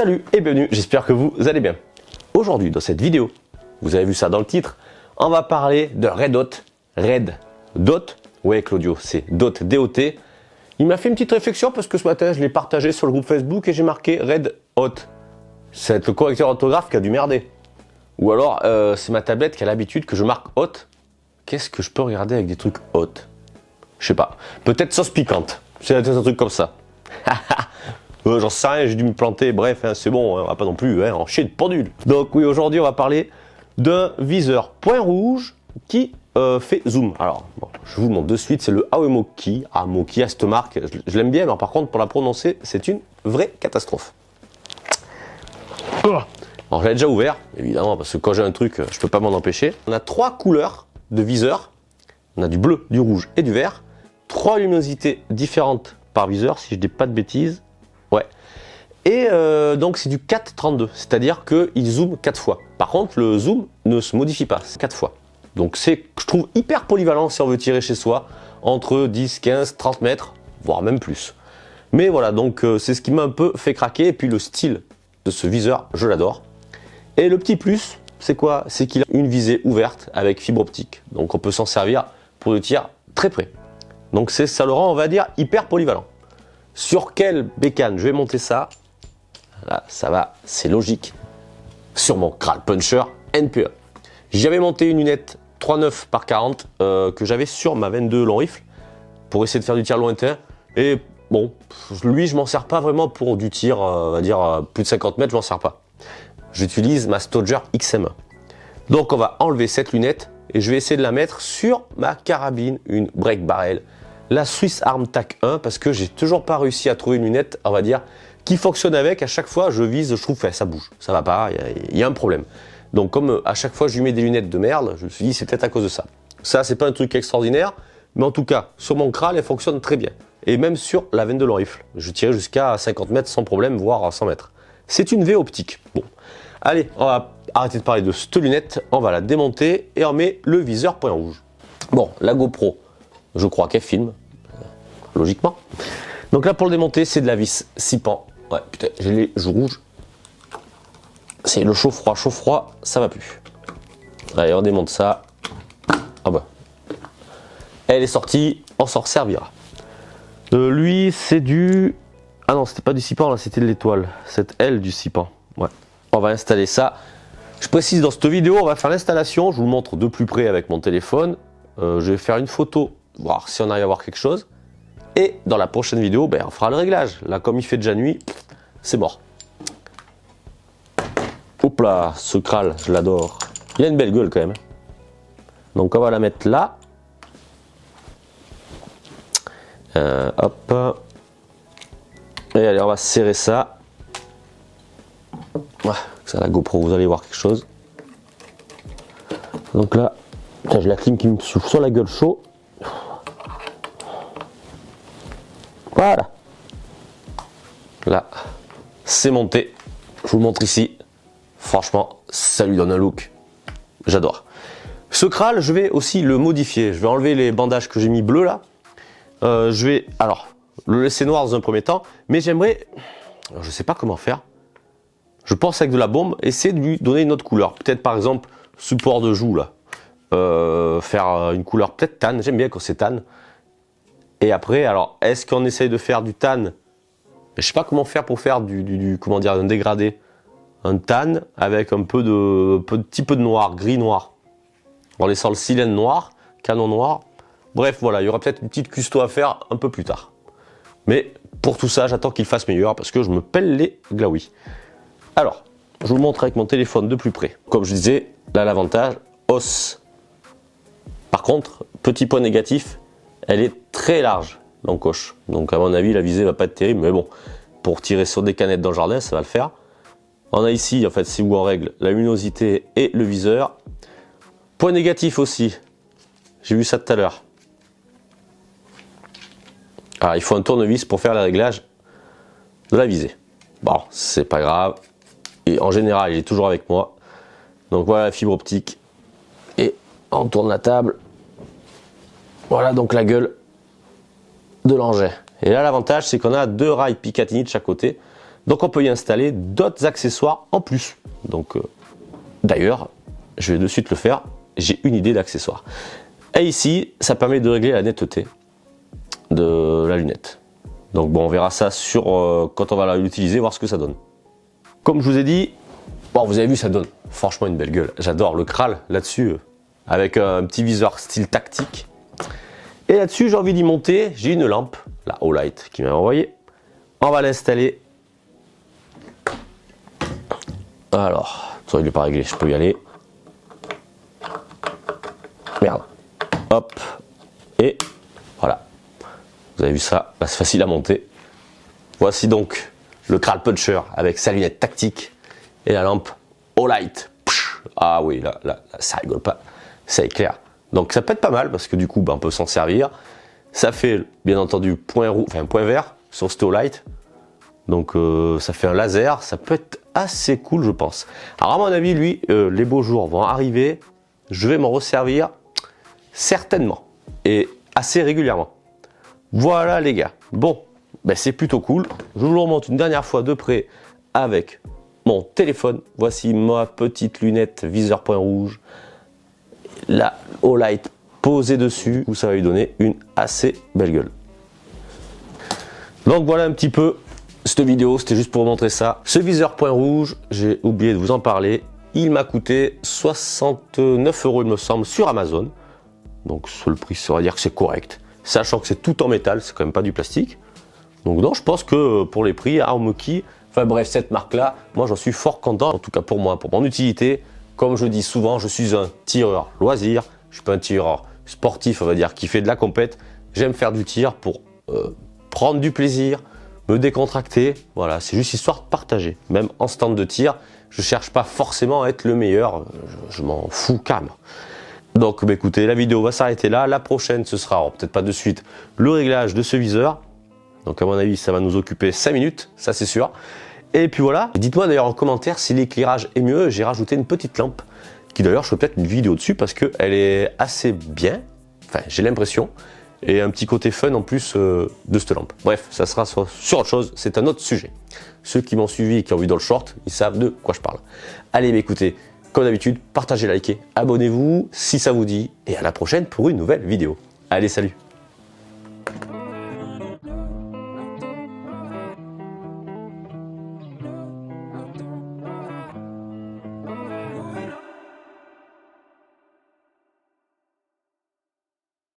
Salut et bienvenue, j'espère que vous allez bien. Aujourd'hui dans cette vidéo, vous avez vu ça dans le titre, on va parler de Red Dot. Red Dot, ouais Claudio, c'est Dot, D-O-T. Il m'a fait une petite réflexion parce que ce matin je l'ai partagé sur le groupe Facebook et j'ai marqué Red Hot. C'est le correcteur orthographe qui a dû merder. Ou alors c'est ma tablette qui a l'habitude que je marque hot. Qu'est-ce que je peux regarder avec des trucs hot? Je sais pas, peut-être sauce piquante. C'est un truc comme ça. J'en sais rien, j'ai dû me planter, bref, hein, c'est bon, on va pas non plus en chier de pendule. Donc oui, aujourd'hui on va parler d'un viseur point rouge qui fait zoom. Alors, bon, je vous le montre de suite, c'est le Aomoki. Aomoki, à cette marque, je l'aime bien, mais par contre pour la prononcer, c'est une vraie catastrophe. Alors j'avais déjà ouvert, évidemment, parce que quand j'ai un truc, je peux pas m'en empêcher. On a 3 couleurs de viseur. On a du bleu, du rouge et du vert. 3 luminosités différentes par viseur, si je dis pas de bêtises. Ouais. Et donc c'est du 4-32, c'est-à-dire qu'il zoome 4 fois. Par contre, le zoom ne se modifie pas, c'est 4 fois. Donc c'est, je trouve, hyper polyvalent si on veut tirer chez soi, entre 10, 15, 30 mètres, voire même plus. Mais voilà, donc c'est ce qui m'a un peu fait craquer. Et puis le style de ce viseur, je l'adore. Et le petit plus, c'est quoi? C'est qu'il a une visée ouverte avec fibre optique. Donc on peut s'en servir pour le tir très près. Donc ça le rend, on va dire, hyper polyvalent. Sur quelle bécane je vais monter ça? Là, ça va, c'est logique. Sur mon Kral Puncher NPE. J'avais monté une lunette 3.9 par 40 que j'avais sur ma 22 long rifle pour essayer de faire du tir lointain. Et bon, lui, je m'en sers pas vraiment pour du tir, on va dire plus de 50 mètres, je m'en sers pas. J'utilise ma Stodger XM1. Donc on va enlever cette lunette et je vais essayer de la mettre sur ma carabine, une break barrel, la Swiss Arm Tac 1, parce que j'ai toujours pas réussi à trouver une lunette, on va dire, qui fonctionne avec. À chaque fois je vise, je trouve que ça bouge, ça va pas, il y a un problème. Donc comme à chaque fois je lui mets des lunettes de merde, je me suis dit c'est peut-être à cause de ça. Ça c'est pas un truc extraordinaire, mais en tout cas sur mon Kral elle fonctionne très bien. Et même sur la 22 long rifle, je tirais jusqu'à 50 mètres sans problème, voire à 100 mètres. C'est une V optique. Bon, allez, on va arrêter de parler de cette lunette, on va la démonter et on met le viseur point rouge. Bon, la GoPro, je crois qu'elle filme, logiquement. Donc là pour le démonter, c'est de la vis 6 pans. Ouais, putain, j'ai les joues rouges. C'est le chaud-froid, ça va plus. Allez, on démonte ça. Ah bah. Elle est sortie, on s'en servira. Lui, c'est du... Ah non, c'était pas du 6 pans, là, c'était de l'étoile. Cette aile du 6 pans. Ouais. On va installer ça. Je précise, dans cette vidéo, on va faire l'installation. Je vous le montre de plus près avec mon téléphone. Je vais faire une photo, voir si on arrive à voir quelque chose. Et dans la prochaine vidéo, ben, on fera le réglage. Là, comme il fait déjà nuit, c'est mort. Hop là, ce Kral, je l'adore. Il a une belle gueule quand même. Donc on va la mettre là. Hop. Et allez, on va serrer ça. Ouais, ça la GoPro, vous allez voir quelque chose. Donc là, j'ai la clim qui me souffle sur la gueule chaud. Voilà. Là, c'est monté. Je vous le montre ici. Franchement, ça lui donne un look. J'adore. Ce Kral, je vais aussi le modifier. Je vais enlever les bandages que j'ai mis bleus là. Je vais alors le laisser noir dans un premier temps, mais j'aimerais, je sais pas comment faire. Je pense avec de la bombe, essayer de lui donner une autre couleur. Peut-être par exemple support de joue là. Faire une couleur peut-être tan. J'aime bien quand c'est tan. Et après, alors est-ce qu'on essaye de faire du tan? Je sais pas comment faire pour faire comment dire, un dégradé. Un tan avec un petit peu de noir, gris noir. En laissant le cylindre noir, canon noir. Bref, voilà, il y aura peut-être une petite custo à faire un peu plus tard. Mais pour tout ça, j'attends qu'il fasse meilleur parce que je me pèle les glaouis. Alors, je vous le montre avec mon téléphone de plus près. Comme je disais, là l'avantage, hausse. Par contre, petit point négatif, elle est très large, l'encoche. Donc à mon avis, la visée va pas être terrible, mais bon, pour tirer sur des canettes dans le jardin, ça va le faire. On a ici, en fait, c'est où on règle la luminosité et le viseur. Point négatif aussi, j'ai vu ça tout à l'heure. Alors, il faut un tournevis pour faire le réglage de la visée. Bon, c'est pas grave. Et en général, il est toujours avec moi. Donc voilà la fibre optique. Et on tourne la table. Voilà donc la gueule de l'engin. Et là, l'avantage, c'est qu'on a 2 rails Picatinny de chaque côté. Donc on peut y installer d'autres accessoires en plus. Donc d'ailleurs, je vais de suite le faire, j'ai une idée d'accessoire. Et ici, ça permet de régler la netteté de la lunette. Donc bon, on verra ça sur quand on va l'utiliser, voir ce que ça donne. Comme je vous ai dit, bon, vous avez vu, ça donne franchement une belle gueule. J'adore le Kral là-dessus, avec un petit viseur style tactique. Et là-dessus, j'ai envie d'y monter, j'ai une lampe, la Olight qui m'a envoyé. On va l'installer. Alors, ça il n'est pas réglé, je peux y aller. Merde. Hop. Et voilà. Vous avez vu ça, là c'est facile à monter. Voici donc le Kral Puncher avec sa lunette tactique et la lampe Olight. Ah oui, là, ça rigole pas, ça éclaire. Donc ça peut être pas mal parce que du coup, on peut s'en servir. Ça fait bien entendu point vert sur cette Olight. Donc ça fait un laser, ça peut être assez cool je pense. Alors à mon avis, lui, les beaux jours vont arriver. Je vais m'en resservir certainement et assez régulièrement. Voilà les gars, bon, ben, c'est plutôt cool. Je vous le remonte une dernière fois de près avec mon téléphone. Voici ma petite lunette viseur point rouge. La Olight posée dessus, où ça va lui donner une assez belle gueule. Donc voilà un petit peu cette vidéo, c'était juste pour vous montrer ça. Ce viseur point rouge, j'ai oublié de vous en parler. Il m'a coûté 69 € il me semble sur Amazon. Donc sur le prix, ça va dire que c'est correct. Sachant que c'est tout en métal, c'est quand même pas du plastique. Donc non, je pense que pour les prix, Armouki, enfin bref, cette marque-là, moi j'en suis fort content. En tout cas pour moi, pour mon utilité. Comme je dis souvent, je suis un tireur loisir. Je suis pas un tireur sportif, on va dire, qui fait de la compète. J'aime faire du tir pour prendre du plaisir, me décontracter. Voilà, c'est juste histoire de partager. Même en stand de tir, je cherche pas forcément à être le meilleur. Je m'en fous carrément. Donc bah, écoutez, la vidéo va s'arrêter là. La prochaine, ce sera, peut-être pas de suite, le réglage de ce viseur. Donc à mon avis, ça va nous occuper 5 minutes, ça c'est sûr. Et puis voilà, dites-moi d'ailleurs en commentaire si l'éclairage est mieux. J'ai rajouté une petite lampe, qui d'ailleurs je ferai peut-être une vidéo dessus parce qu'elle est assez bien. Enfin, j'ai l'impression. Et un petit côté fun en plus de cette lampe. Bref, ça sera sur autre chose, c'est un autre sujet. Ceux qui m'ont suivi et qui ont vu dans le short, ils savent de quoi je parle. Allez, écoutez, comme d'habitude, partagez, likez, abonnez-vous si ça vous dit. Et à la prochaine pour une nouvelle vidéo. Allez, salut!